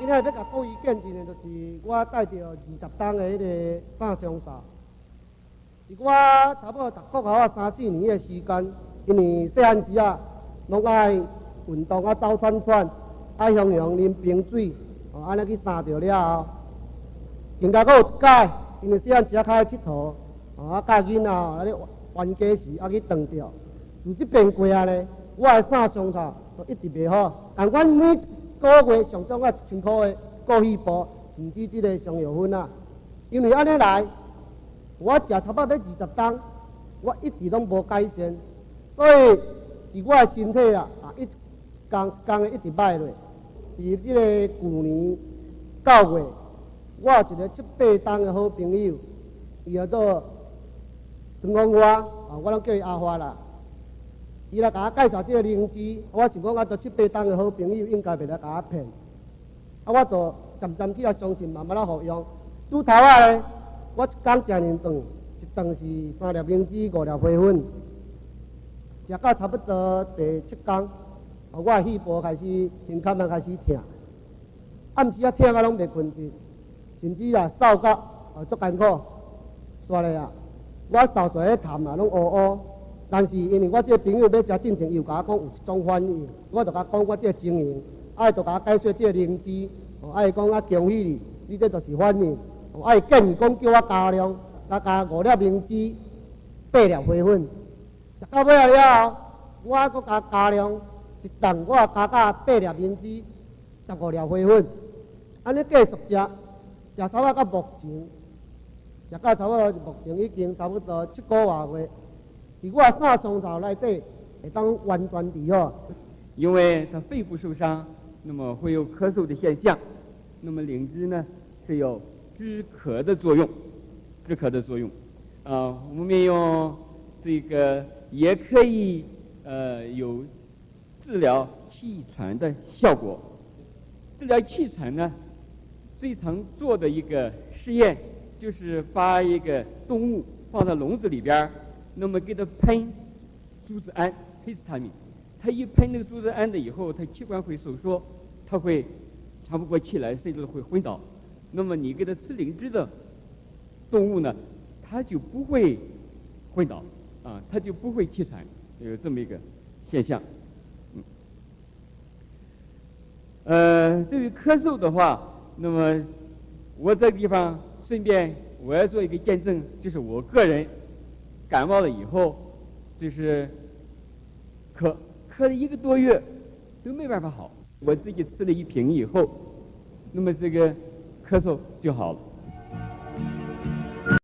仔要甲各位见证的，就是我带着20担的迄个三双扫。伫我差不多读国校3-4年的时间，因为细汉时啊，拢爱运动啊，走串串，爱向阳啉冰水，安尼去三着了后，更加佫有一摆，因为细汉时啊较爱佚佗，教囡仔啊咧冤家时啊去断掉。自即边过啊咧，我的三双头都一直袂好，但阮每个月上总啊1000块的过去部，甚至即个上药粉啊，因为安尼来，我食差不多要20担，我一直拢无改善，所以伫我的身体啊，一工的一直歹落。伫即个去年9月，我有一个7-8担的好朋友，伊叫做陈光华，我拢叫伊阿发啦。伊来甲我介绍即个灵芝，我想讲，都7-8担的好朋友，应该袂来甲我骗。我就渐渐去相信，慢慢啊服用。拄头啊咧，我一工食2顿，一顿是3粒灵芝，5粒花粉。食到差不多第7天，我的肺部开始胸腔开始疼，暗时啊疼啊拢袂困着，甚至啊扫到足艰苦。煞咧啊，我扫出来痰啊拢乌乌。但是因为我这个朋友要食进前，又甲我讲有一种反应，我就甲讲我这个情形，就甲我解说这个灵芝，讲啊恭喜你，你这就是反应，建议讲叫我加量，加5粒灵芝，8粒花粉，食到尾了后，我佫加量一顿，我加到8粒灵芝，15粒花粉，安尼继续食差不多到目前，食到差不多目前已经差不多7个多月。伫我3双头内底，会当完全治好。因为他肺部受伤，那么会有咳嗽的现象。那么灵芝呢是有止咳的作用，我们用这个也可以有治疗气喘的效果。治疗气喘呢，最常做的一个实验就是把一个动物放在笼子里边。那么给它喷猪子胺 histamine， 它一喷那个猪子胺的以后，它气管会收缩，它会喘不过气来，甚至会昏倒。那么你给它吃灵芝的动物呢，它就不会昏倒它就不会气喘，有这么一个现象。对于咳嗽的话，那么我这个地方顺便我要做一个见证，就是我个人感冒了以后，就是咳了1个多月都没办法好，我自己吃了1瓶以后，那么这个咳嗽就好了。